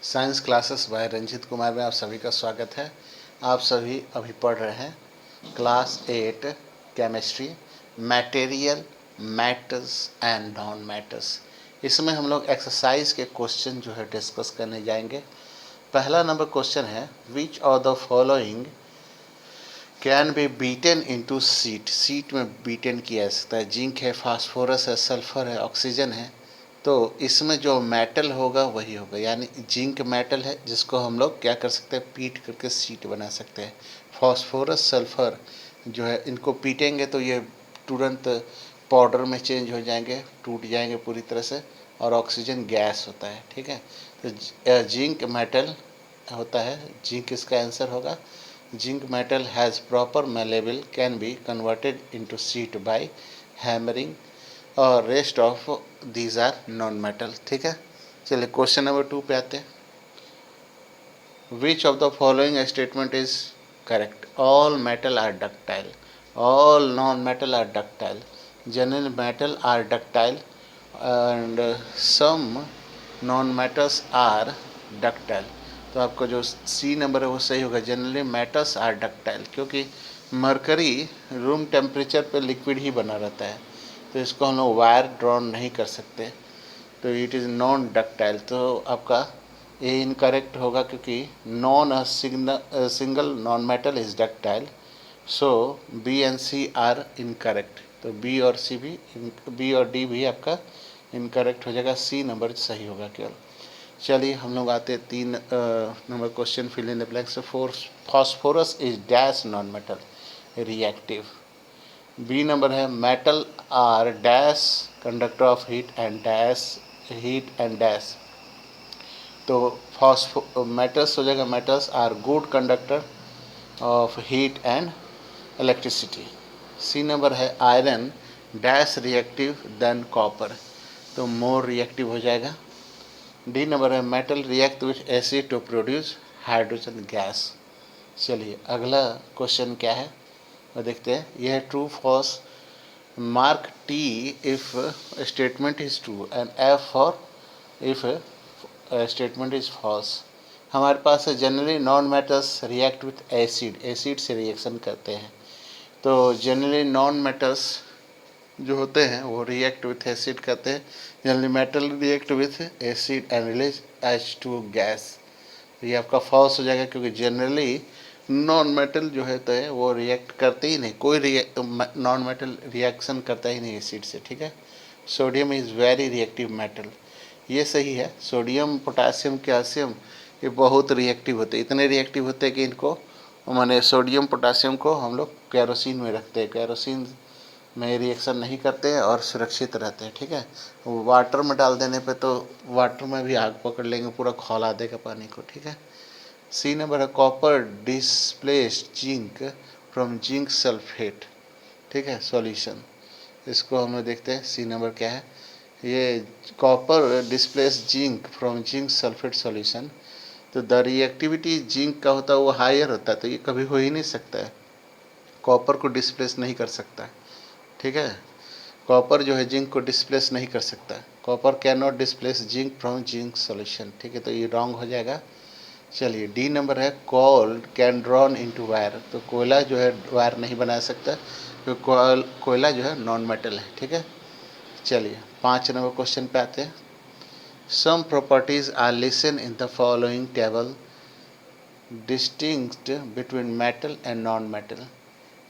Science classes by Ranjeet Kumar में आप सभी का स्वागत है। आप सभी अभी पढ़ रहे हैं class 8 chemistry, material, matters and non metals. इसमें हम लोग एक्सरसाइज के क्वेश्चन जो है डिस्कस करने जाएंगे। पहला नंबर क्वेश्चन है, विच of the following can be beaten into seat. Seat में बीटन किया जा सकता है। जिंक है, फास्फोरस है, सल्फर है, ऑक्सीजन है। तो इसमें जो मेटल होगा वही होगा, यानी जिंक मेटल है जिसको हम लोग क्या कर सकते हैं, पीट करके सीट बना सकते हैं। फास्फोरस, सल्फर जो है इनको पीटेंगे तो ये तुरंत पाउडर में चेंज हो जाएंगे, टूट जाएंगे पूरी तरह से। और ऑक्सीजन गैस होता है, ठीक है। तो जिंक मेटल होता है, जिंक इसका आंसर होगा। Zinc metal has proper malleable, can be converted into sheet by hammering, और rest of these are non metal, ठीक है। चलिए क्वेश्चन नंबर 2 पे आते हैं। Which of the following statement is correct? All metal are ductile, all non metal are ductile, general metal are ductile and some non metals are ductile. तो आपको जो C number है वो सही होगा। जनरली मेटल्स आर डक्टाइल, क्योंकि mercury room temperature पे liquid ही बना रहता है, तो इसको हम लोग वायर ड्रॉन नहीं कर सकते, तो इट इज़ नॉन डक्टाइल। तो आपका ये इनकरेक्ट होगा, क्योंकि non single non metal is ductile. So B and C are incorrect. तो बी और सी भी, बी और डी भी आपका इनकरेक्ट हो जाएगा। सी नंबर सही होगा केवल। चलिए हम लोग आते हैं 3 number question, fill in the blanks. Phosphorus is dash non metal reactive. B number है, metal are dash conductor of heat and dash. तो मेटल्स हो जाएगा, metals are good conductor of heat and electricity. C number है, iron dash reactive than copper, तो more reactive हो जाएगा। D number है, metal react with acid to produce hydrogen gas. चलिए अगला क्वेश्चन क्या है वो देखते हैं। यह है true false. Mark T if statement is true and F for if statement is false. हमारे पास है, generally non metals react with acid, acid से रिएक्शन करते हैं। तो जनरली नॉन मेटल्स जो होते हैं वो रिएक्ट विथ एसिड करते हैं। Generally metal react with acid and release H2 gas. ये आपका फॉल्स हो जाएगा, क्योंकि जनरली नॉन मेटल जो होते हैं वो रिएक्ट करते ही नहीं, कोई नॉन मेटल रिएक्शन करता ही नहीं एसिड से, ठीक है। Sodium is very reactive metal, ये सही है। सोडियम, पोटासियम, कैल्शियम ये बहुत रिएक्टिव होते हैं, इतने रिएक्टिव होते हैं कि इनको माने सोडियम पोटासियम को हम लोग केरोसिन में रखते हैं, केरोसिन में रिएक्शन नहीं करते हैं और सुरक्षित रहते हैं, ठीक है। वाटर में डाल देने पे तो वाटर में भी आग पकड़ लेंगे, पूरा खौला देगा पानी को, ठीक है। सी नंबर है, copper displaced zinc from zinc sulphate, ठीक है, सॉल्यूशन। इसको हम लोग देखते हैं सी नंबर क्या है। ये copper displace zinc from zinc sulphate solution. तो द रिएक्टिविटी जिंक का होता है वो हायर होता है, तो ये कभी हो ही नहीं सकता है, कॉपर को डिस्प्लेस नहीं कर सकता है, ठीक है। कॉपर जो है जिंक को डिस्प्लेस नहीं कर सकता, copper can not displace zinc from zinc solution, ठीक है। तो ये रॉन्ग हो जाएगा। चलिए डी नंबर है, कोल कैन ड्रॉन इनटू वायर। तो कोयला जो है वायर नहीं बना सकता, क्योंकि कोयला जो है नॉन मेटल है, ठीक है। चलिए 5 नंबर क्वेश्चन पे आते हैं। Some properties are listed in the following table distinct between metal and non-metal: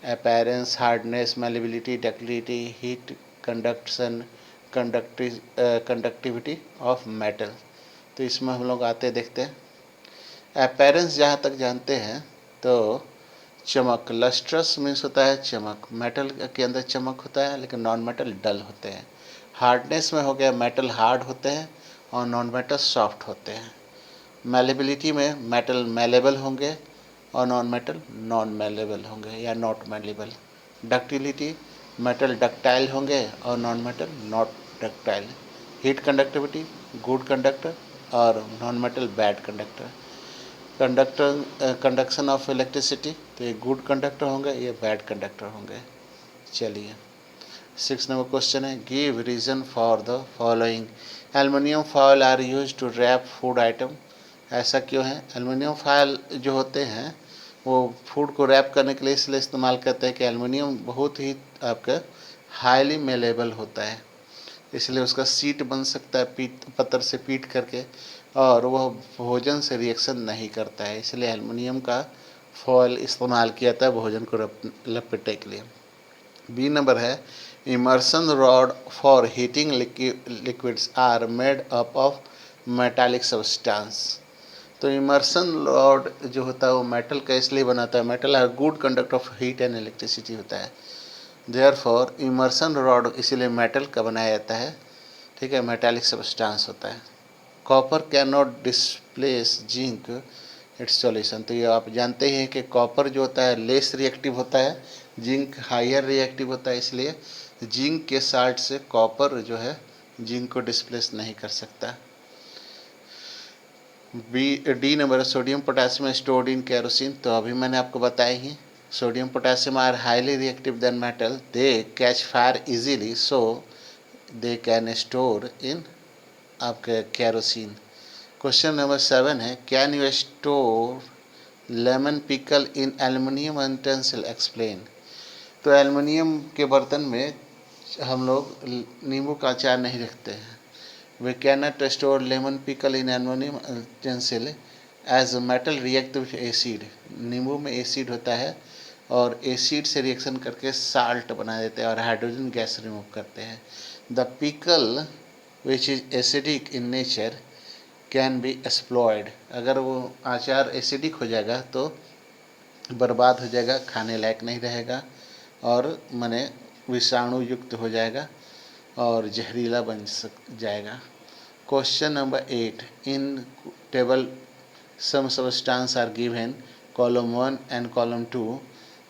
appearance, hardness, malleability, ductility, heat conduction, conductivity of metal। तो इसमें हम लोग आते देखते हैं। अपीयरेंस जहाँ तक जानते हैं तो चमक, लस्ट्रस मीन्स होता है चमक, मेटल के अंदर चमक होता है, लेकिन नॉन मेटल डल होते हैं। हार्डनेस में हो गया, मेटल हार्ड होते हैं और नॉन मेटल सॉफ्ट होते हैं। मेलेबिलिटी में मेटल मेलेबल होंगे और नॉन मेटल नॉन मेलेबल होंगे या not malleable. Ductility, metal ductile होंगे और non metal not ductile. Heat conductivity, good conductor और non metal bad conductor. Conduction of electricity, तो ये गुड कंडक्टर होंगे, ये बैड कंडक्टर होंगे। चलिए 6 नंबर क्वेश्चन है, give reason for the following. Aluminium foil are use to wrap food item. ऐसा क्यों है? एल्युमिनियम फॉयल जो होते हैं वो फूड को रैप करने के लिए इसलिए इस्तेमाल करते हैं कि एल्युमिनियम बहुत ही आपका हाईली मेलेबल होता है, इसलिए उसका सीट बन सकता है पीट पत्थर से पीट करके, और वह भोजन से रिएक्शन नहीं करता है, इसलिए एल्युमिनियम का फॉयल इस्तेमाल किया जाता है भोजन को लपेटने के लिए। बी नंबर है immersion rod for heating liquids are made up of metallic substance. तो इमर्सन रॉड जो होता है वो मेटल का इसलिए बनाता है, metal are good conductor of heat and electricity होता है, देयरफॉर इमर्सन रॉड इसीलिए मेटल का बनाया जाता है, ठीक है, मेटालिक सब्सटेंस होता है। Copper can not displace zinc it's solution. तो ये आप जानते ही हैं कि कॉपर जो होता है लेस रिएक्टिव होता है, जिंक हायर रिएक्टिव होता है, इसलिए जिंक के साल्ट से कॉपर जो है जिंक को डिस्प्लेस नहीं कर सकता। D number sodium potassium stored in kerosene. तो अभी मैंने आपको बताया ही sodium potassium are highly reactive than metal, they catch fire easily, so they can store in आपके केरोसिन। क्वेश्चन नंबर 7 है can you store lemon pickle in aluminium utensil, explain. तो aluminium के बर्तन में हम लोग नींबू का अचार नहीं रखते हैं। We can not store lemon pickle in aluminium utensil as metal react with acid. नींबू में एसिड होता है और एसिड से रिएक्शन करके साल्ट बना देते हैं और हाइड्रोजन गैस रिमूव करते हैं। The pickle which is acidic in nature can be exploited. अगर वो अचार एसिडिक हो जाएगा तो बर्बाद हो जाएगा, खाने लायक नहीं रहेगा और माने विषाणु युक्त हो जाएगा और जहरीला बन जाएगा। Question number 8 in table some substance are given, column 1 and column 2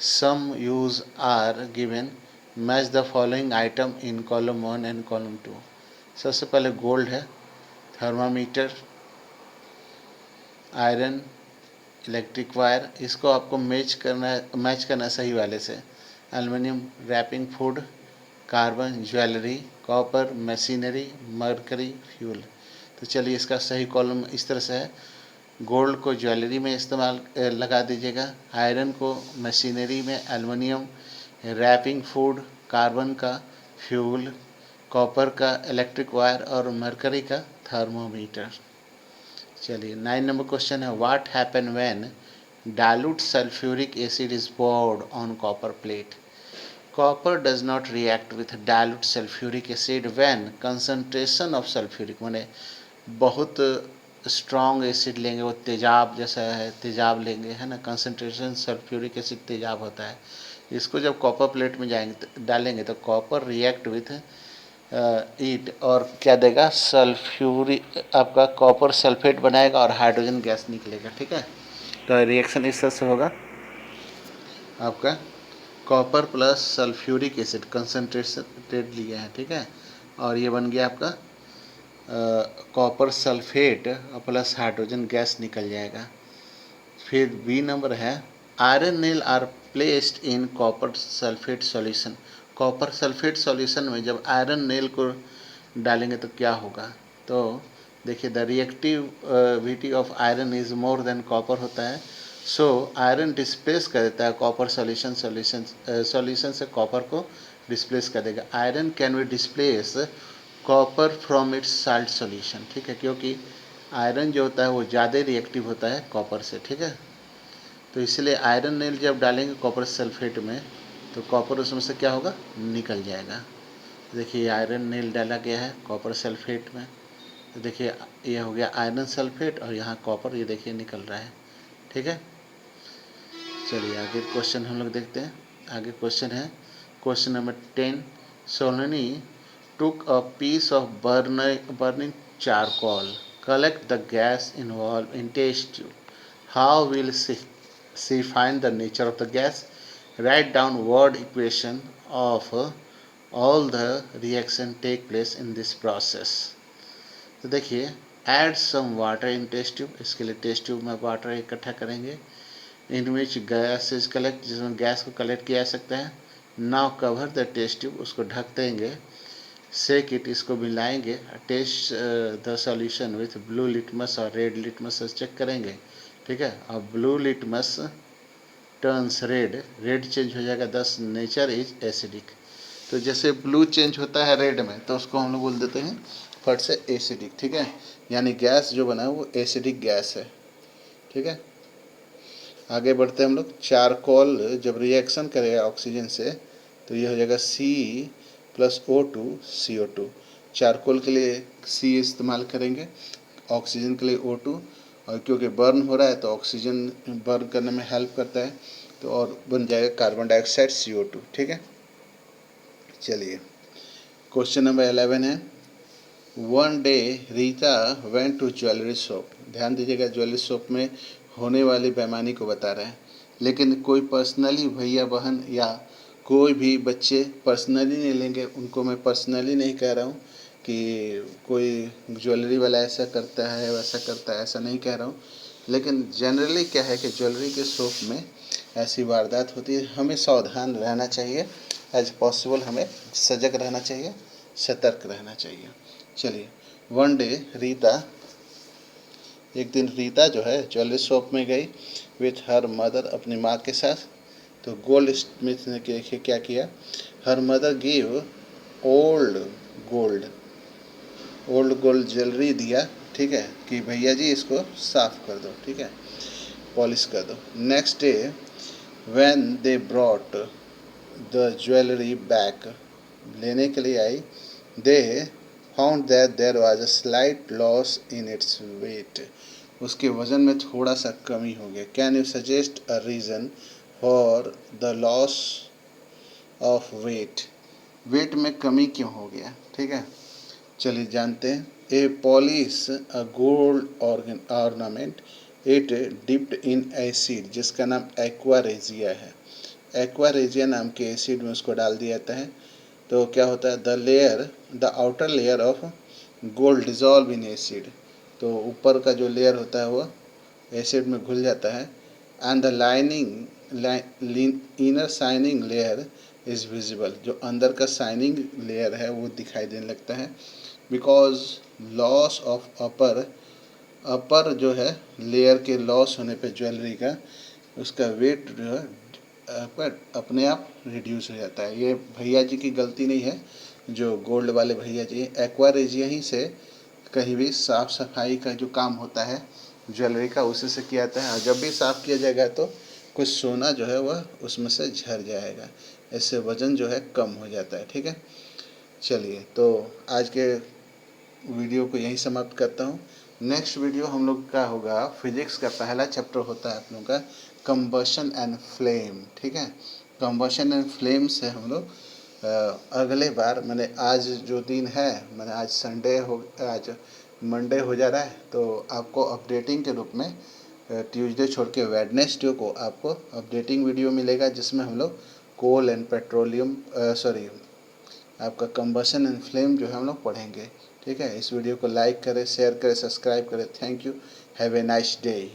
some use are given, match the following item in column 1 and column 2। सबसे पहले गोल्ड है, थर्मामीटर, आयरन, इलेक्ट्रिक वायर, इसको आपको मैच करना सही वाले से। Aluminium wrapping food, carbon jewellery, copper machinery, mercury fuel. तो चलिए इसका सही कॉलम इस तरह से है, गोल्ड को ज्वेलरी में इस्तेमाल लगा दीजिएगा, आयरन को मशीनरी में, एल्युमिनियम रैपिंग फूड, कार्बन का फ्यूल, कॉपर का इलेक्ट्रिक वायर और मरकरी का थर्मोमीटर। चलिए 9 नंबर क्वेश्चन है what happen when dilute sulphuric acid is poured on copper plate. Copper does not react with dilute sulphuric acid when concentration of sulphuric, माने बहुत strong acid लेंगे, वो तेजाब जैसा है, तेजाब लेंगे है ना, कंसंट्रेशन सल्फ्यूरिक एसिड तेजाब होता है, इसको जब कॉपर प्लेट में जाएंगे डालेंगे तो कॉपर रिएक्ट विथ ईट और क्या देगा, सल्फ्यूरिक आपका कॉपर सल्फेट बनाएगा और हाइड्रोजन गैस निकलेगा, ठीक है। तो रिएक्शन इस तरह से होगा, आपका copper plus sulphuric acid concentrated लिया है, ठीक है, और ये बन गया आपका कॉपर सल्फेट और प्लस हाइड्रोजन गैस निकल जाएगा। फिर बी नंबर है iron nail are placed in copper sulphate solution. Copper sulphate solution में जब आयरन नील को डालेंगे तो क्या होगा, तो देखिए the reactivity of iron is more than copper होता है, सो आयरन डिस्प्लेस कर देता है कॉपर सॉल्यूशन से कॉपर को डिस्प्लेस कर देगा। Iron can be displace copper from its salt solution, ठीक है, क्योंकि आयरन जो होता है वो ज़्यादा रिएक्टिव होता है कॉपर से, ठीक है। तो इसलिए आयरन नेल जब डालेंगे कॉपर सल्फेट में तो कॉपर उसमें से क्या होगा, निकल जाएगा। देखिए आयरन नेल डाला गया है कॉपर सल्फेट में, तो देखिए ये हो गया आयरन सल्फेट और यहाँ कॉपर ये देखिए निकल रहा है, ठीक है। चलिए आगे क्वेश्चन हम लोग देखते हैं। आगे क्वेश्चन है question number 10 सोलोनी took a piece of burning charcoal, collect the gas involved in test tube. How will she find the nature of the gas? Write down word equation of all the reaction take place in this process. तो देखिए add some water in test tube, इसके लिए test tube में water इकट्ठा करेंगे, in which gas is collect, जिसमें gas को collect किया जा सकता है। Now cover the test tube, उसको ढक देंगे, सेक इट, इसको मिलाएंगे, test the solution with blue litmus और रेड लिटमस चेक करेंगे, ठीक है। अब blue litmus turns red, red change हो जाएगा, दस नेचर इज एसिडिक। तो जैसे ब्लू चेंज होता है रेड में तो उसको हम लोग बोल देते हैं फट से एसिडिक, ठीक है। यानी गैस जो बना है वो एसिडिक गैस है, ठीक है। आगे बढ़ते हैं हम लोग। चारकोल जब रिएक्शन करेगा ऑक्सीजन से तो ये हो जाएगा C+O2 CO2। चारकोल के लिए C इस्तेमाल करेंगे, ऑक्सीजन के लिए O2, और क्योंकि बर्न हो रहा है तो ऑक्सीजन बर्न करने में हेल्प करता है, तो और बन जाएगा कार्बन डाइऑक्साइड CO2, ठीक है। चलिए क्वेश्चन नंबर 11 है, one day Rita went to jewellery shop. ध्यान दीजिएगा, ज्वेलरी शॉप में होने वाली बेईमानी को बता रहे हैं, लेकिन कोई पर्सनली भैया बहन या कोई भी बच्चे पर्सनली नहीं लेंगे, उनको मैं पर्सनली नहीं कह रहा हूँ कि कोई ज्वेलरी वाला ऐसा करता है वैसा करता है, ऐसा नहीं कह रहा हूँ। लेकिन जनरली क्या है कि ज्वेलरी के शॉप में ऐसी वारदात होती है, हमें सावधान रहना चाहिए, एज पॉसिबल हमें सजग रहना चाहिए, सतर्क रहना चाहिए। चलिए, वन डे रीता, एक दिन रीता जो है ज्वेलरी शॉप में गई विथ हर मदर, अपनी माँ के साथ। तो गोल्ड स्मिथ ने देखिए क्या किया, her mother give old gold, old gold jewellery दिया, ठीक है, कि भैया जी इसको साफ कर दो, ठीक है, पॉलिश कर दो। Next day when they brought the jewellery back, लेने के लिए आई, they found that there was a slight loss in its weight, उसके वज़न में थोड़ा सा कमी हो गया। Can you suggest a reason for the loss of weight, weight में कमी क्यों हो गया, ठीक है। चलिए जानते हैं। A polish a gold ornament it dipped in acid, जिसका नाम एक्वारेजिया है, एक्वारेजिया नाम के एसिड में उसको डाल दिया जाता है। तो क्या होता है, the outer layer of gold dissolve in acid, तो ऊपर का जो लेयर होता है वो एसिड में घुल जाता है। And the inner shining layer is visible, जो अंदर का शाइनिंग लेयर है वो दिखाई देने लगता है। बिकॉज लॉस ऑफ अपर जो है लेयर के लॉस होने पे ज्वेलरी का, उसका वेट जो है अपने आप रिड्यूस हो जाता है। ये भैया जी की गलती नहीं है, जो गोल्ड वाले भैया जी, एक्वारेजिया ही से कहीं भी साफ़ सफाई का जो काम होता है ज्वेलरी का उसी से किया जाता है। और जब भी साफ़ किया जाएगा तो कुछ सोना जो है वह उसमें से झड़ जाएगा, इससे वज़न जो है कम हो जाता है, ठीक है। चलिए, तो आज के वीडियो को यहीं समाप्त करता हूँ। नेक्स्ट वीडियो हम लोग का होगा, फिजिक्स का पहला चैप्टर होता है आप लोगों का कंबशन एंड फ्लेम, ठीक है। कंबशन एंड फ्लेम से हम लोग अगले बार, मैंने आज जो दिन है, मैंने आज संडे हो, आज मंडे हो जा रहा है, तो आपको अपडेटिंग के रूप में ट्यूसडे छोड़ के वेडनेसडे को आपको अपडेटिंग वीडियो मिलेगा, जिसमें हम लोग कोल एंड पेट्रोलियम सॉरी आपका कंबशन एंड फ्लेम जो है हम लोग पढ़ेंगे, ठीक है। इस वीडियो को लाइक करें, शेयर करें, सब्सक्राइब करें। Thank you, have a nice day.